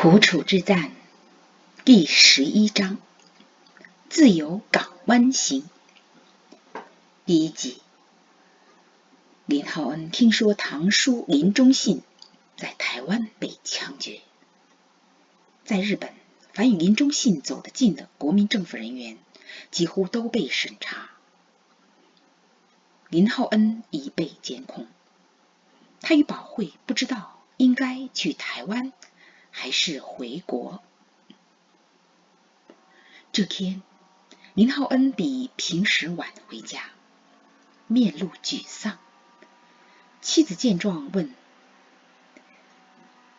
苦楚之战第11章，自由港湾行。第1集，林浩恩听说堂叔林忠信在台湾被枪决。在日本，凡与林忠信走得近的国民政府人员几乎都被审查。林浩恩已被监控，他与保惠不知道应该去台湾还是回国。这天，林浩恩比平时晚回家，面露沮丧。妻子见状问：“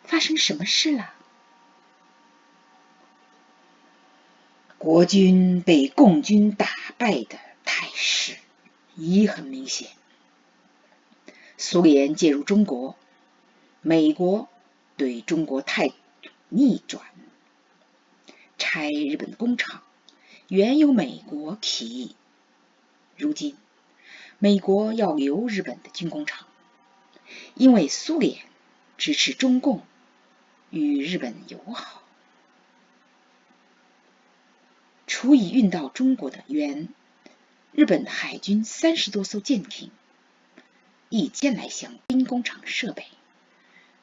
发生什么事了？”国军被共军打败的态势已很明显。苏联介入中国，美国对中国态度逆转，拆日本的工厂，原由美国提议。如今，美国要留日本的军工厂，因为苏联支持中共，与日本友好。除已运到中国的原日本海军30多艘舰艇，1000来项兵工厂设备，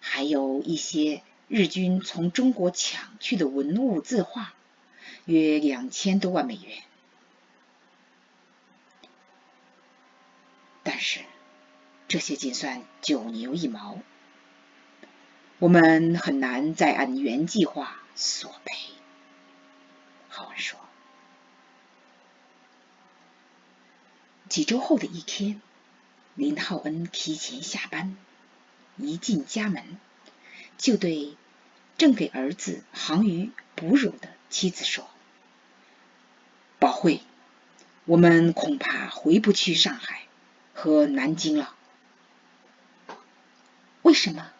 还有一些日军从中国抢去的文物字画，约2000多万美元。但是这些仅算9牛1毛，我们很难再按原计划索赔。浩恩说。几周后的一天，林浩恩提前下班，一进家门，就对正给儿子航鱼哺乳的妻子说：“保惠，我们恐怕回不去上海和南京了。”为什么？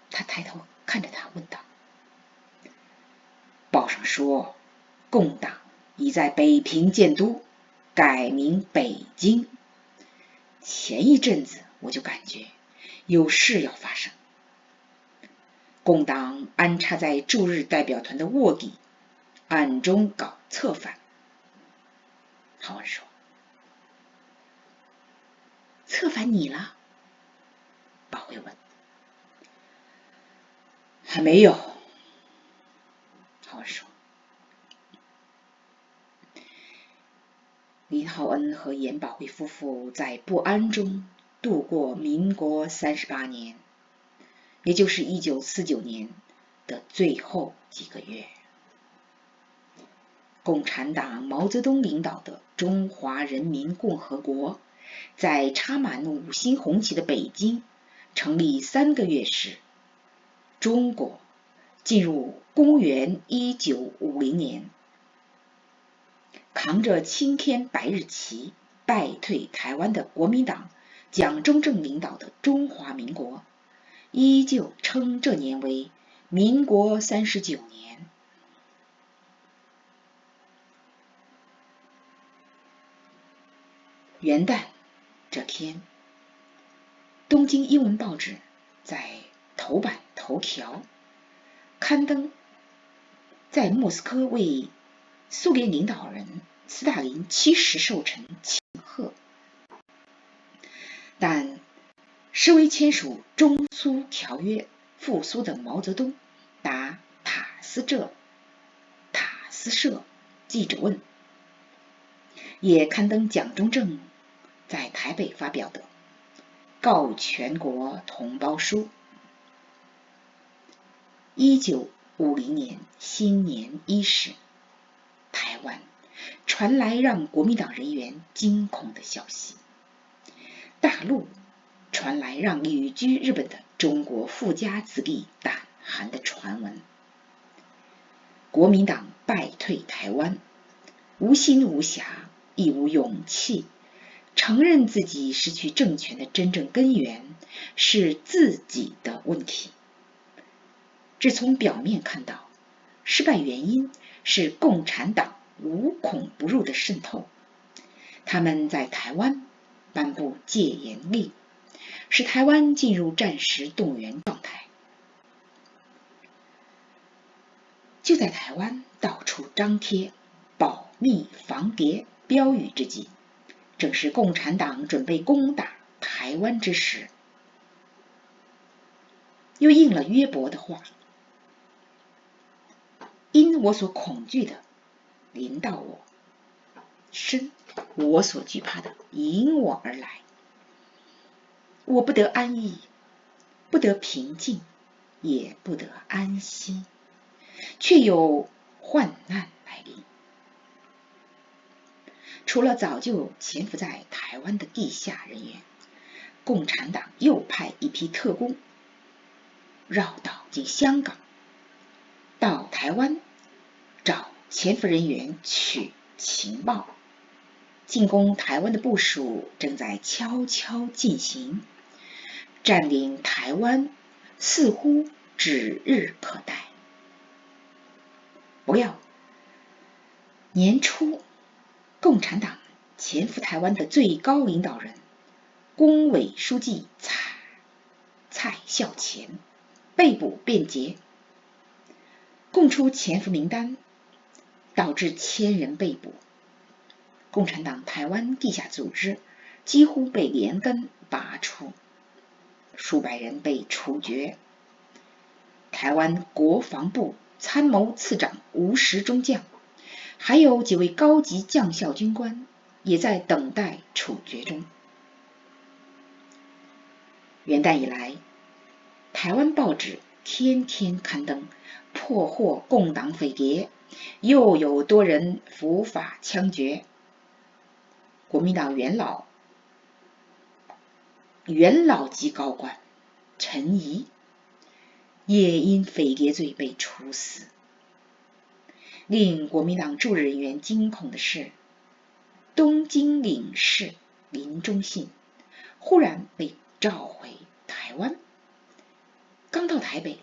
他抬头看着他问道。报上说，共党已在北平建都，改名北京。前一阵子我就感觉有事要发生。共党安插在驻日代表团的卧底，暗中搞策反。浩恩说。策反你了？保惠问。还没有。浩恩说。林浩恩和严保惠夫妇在不安中度过民国38年，也就是1949年的最后几个月。共产党毛泽东领导的中华人民共和国在插满5星红旗的北京成立3个月时，中国进入公元1950年，扛着青天白日旗败退台湾的国民党蒋中正领导的中华民国，依旧称这年为民国39年。元旦这天，东京英文报纸在头版头条刊登在莫斯科为苏联领导人斯大林70寿辰庆贺，但实为签署中苏条约复苏的毛泽东答塔斯社记者问，也刊登蒋中正在台北发表的告全国同胞书。1950年新年伊始，台湾传来让国民党人员惊恐的消息，大陆传来让旅居日本的中国富家子弟胆寒的传闻。国民党败退台湾，无心无暇，亦无勇气承认自己失去政权的真正根源是自己的问题。只从表面看到，失败原因是共产党无孔不入的渗透。他们在台湾颁布戒严令，使台湾进入战时动员状态。就在台湾到处张贴保密防谍标语之际，正是共产党准备攻打台湾之时，又应了约伯的话：因我所恐惧的临到我，生我所惧怕的迎我而来。我不得安逸，不得平静，也不得安息，却有患难来临。除了早就潜伏在台湾的地下人员，共产党又派一批特工绕道进香港，到台湾找潜伏人员取情报。进攻台湾的部署正在悄悄进行，占领台湾似乎指日可待。不料年初，共产党潜伏台湾的最高领导人工委书记蔡孝乾被捕变节，供出潜伏名单，导致1000人被捕。共产党台湾地下组织几乎被连根拔出，数百人被处决。台湾国防部参谋次长吴石中将，还有几位高级将校军官也在等待处决中。元旦以来，台湾报纸天天刊登破获共党匪谍，又有多人伏法枪决。国民党元老级高官陈仪也因匪谍罪被处死。令国民党驻日人员惊恐的是，东京领事林忠信忽然被召回台湾，刚到台北，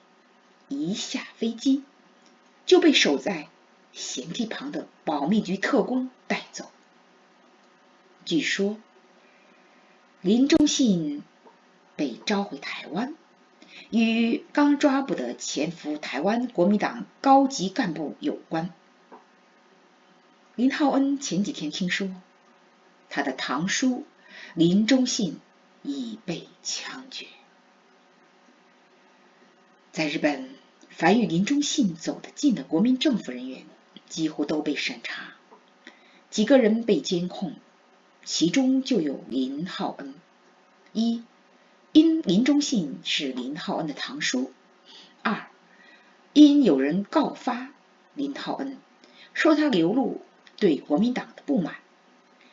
一下飞机就被守在舷梯旁的保密局特工带走。据说林忠信被召回台湾，与刚抓捕的潜伏台湾国民党高级干部有关。林浩恩前几天听说，他的堂叔林忠信已被枪决。在日本，凡与林忠信走得近的国民政府人员几乎都被审查，几个人被监控，其中就有林浩恩。一，因林忠信是林浩恩的堂叔；二，因有人告发林浩恩，说他流露对国民党的不满。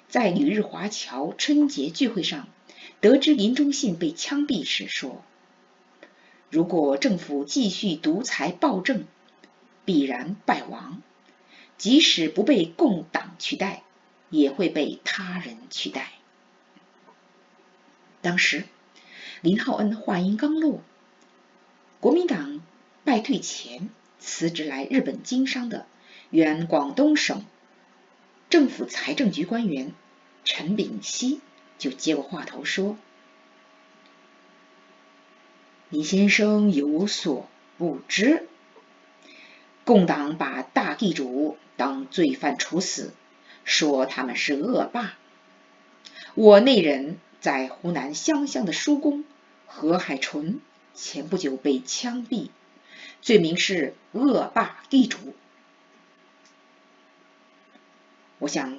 在旅日华侨春节聚会上，得知林忠信被枪毙时说，如果政府继续独裁暴政，必然败亡，即使不被共党取代，也会被他人取代。当时林浩恩话音刚落，国民党败退前辞职来日本经商的原广东省政府财政局官员陈炳熙就接过话头说，林先生有所不知，共党把大地主当罪犯处死，说他们是恶霸。我内人在湖南湘乡的叔公何海纯前不久被枪毙，罪名是恶霸地主。我想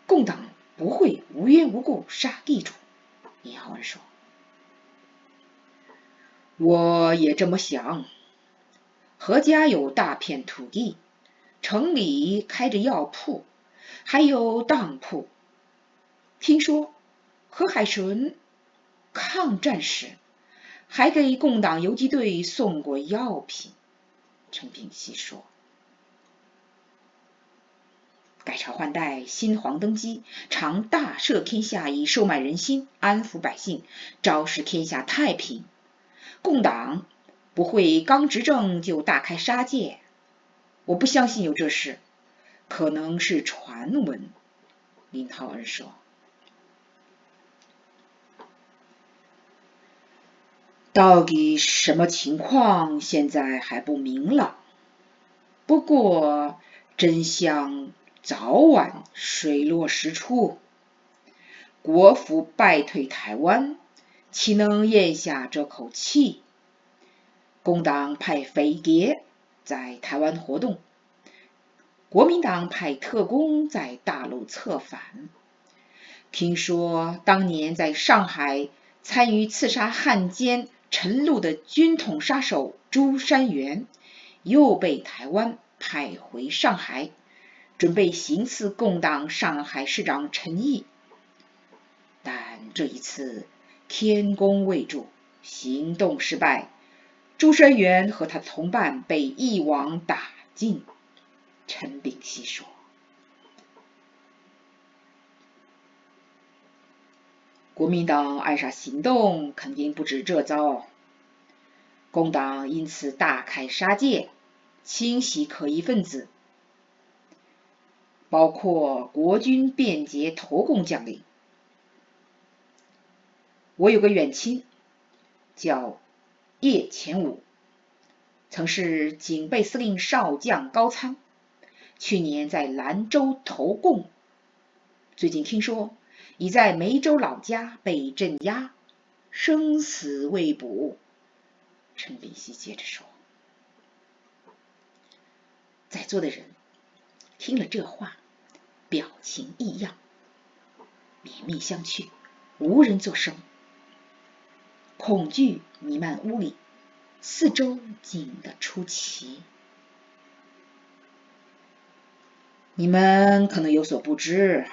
共党不会无缘无故杀地主，林浩恩说。我也这么想，何家有大片土地，城里开着药铺，还有当铺。听说何海纯抗战时还给共党游击队送过药品，陈炳熙说。改朝换代，新皇登基，常大赦天下，以收买人心，安抚百姓，昭示天下太平。共党不会刚执政就大开杀戒，我不相信有这事，可能是传闻。林浩恩说。到底什么情况，现在还不明朗。不过真相早晚水落石出，国府败退台湾，岂能咽下这口气？工党派匪谍在台湾活动，国民党派特工在大陆策反。听说当年在上海参与刺杀汉奸陈露的军统杀手朱山元，又被台湾派回上海，准备行刺共党上海市长陈毅。但这一次天公未助，行动失败，朱山元和他同伴被一网打尽。陈炳熙说，国民党暗杀行动肯定不止这遭，共党因此大开杀戒，清洗可疑分子，包括国军便捷投共将领。我有个远亲叫叶潜武，曾是警备司令少将高参，去年在兰州投共，最近听说已在梅州老家被镇压，生死未卜。陈炳熙接着说，在座的人听了这话，表情异样，面面相觑，无人作声。恐惧弥漫屋里，四周静得出奇。你们可能有所不知，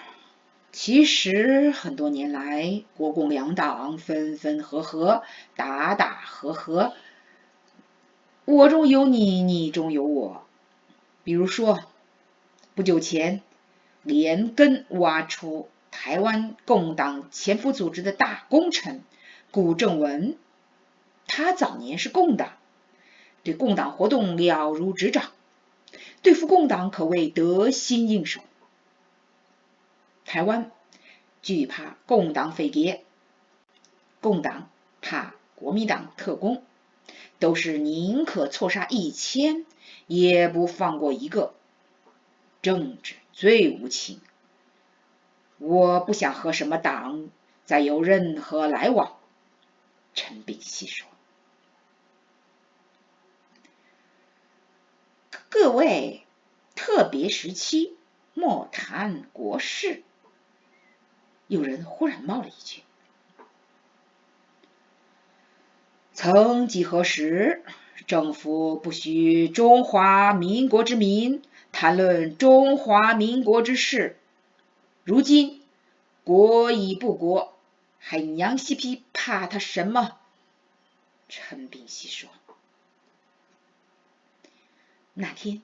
其实很多年来，国共两党分分合合，打打和和，我中有你，你中有我。比如说，不久前连根挖出台湾共党潜伏组织的大功臣谷正文，他早年是共党，对共党活动了如指掌，对付共党可谓得心应手。台湾惧怕共党匪谍，共党怕国民党特工，都是宁可错杀1000，也不放过一个。政治最无情，我不想和什么党再有任何来往。陈炳熙说，各位特别时期莫谈国事。有人忽然冒了一句，曾几何时，政府不许中华民国之民谈论中华民国之事，如今国已不国，还娘西皮怕他什么？陈炳熙说，那天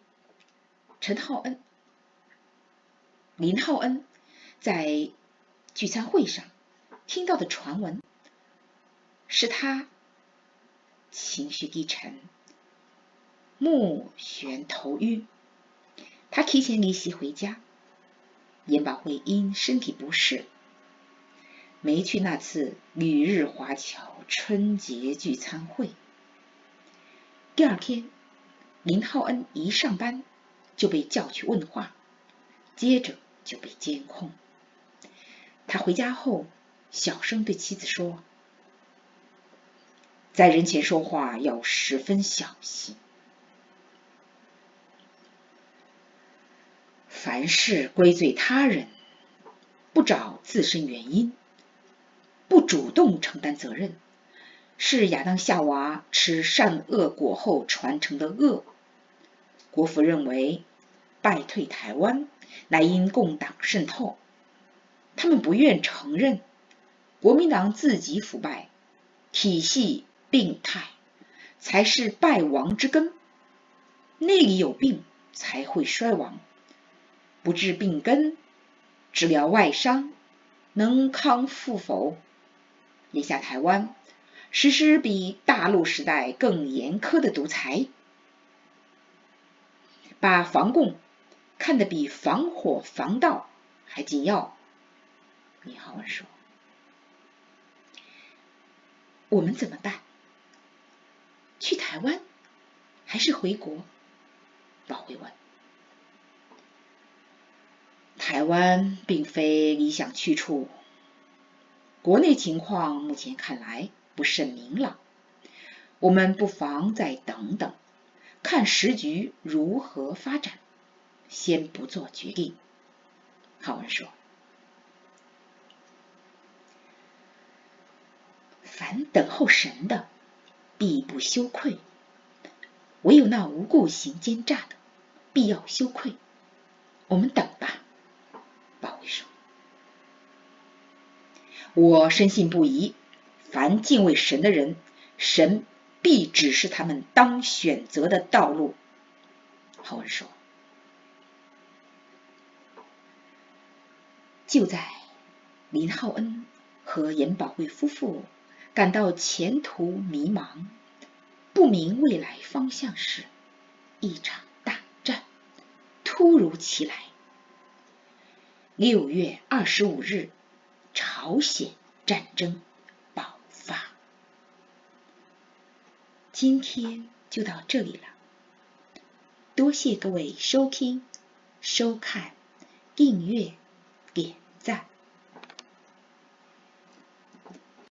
林浩恩在聚餐会上听到的传闻，使他情绪低沉，目眩头晕。他提前离席回家，严保会因身体不适，没去那次旅日华侨春节聚餐会。第二天，林浩恩一上班就被叫去问话，接着就被监控。他回家后小声对妻子说，在人前说话要十分小心，凡事归罪他人，不找自身原因，不主动承担责任，是亚当夏娃吃善恶果后传承的恶。国府认为败退台湾乃因共党渗透，他们不愿承认国民党自己腐败，体系病态，才是败亡之根。内里有病才会衰亡，不治病根，治疗外伤，能康复否？眼下台湾实施比大陆时代更严苛的独裁，把防共看得比防火防盗还紧要。林浩文说，我们怎么办？去台湾还是回国？宝慧问。台湾并非理想去处，国内情况目前看来不甚明朗，我们不妨再等等，看时局如何发展，先不做决定。郝文说，凡等候神的，必不羞愧；唯有那无故行奸诈的，必要羞愧。我们等吧。宝慧说，我深信不疑，凡敬畏神的人，神必指示他们当选择的道路。郝文说，就在林浩恩和严宝慧夫妇感到前途迷茫，不明未来方向时，一场大战突如其来。6月25日，朝鲜战争爆发。今天就到这里了，多谢各位收听、收看、订阅、点赞。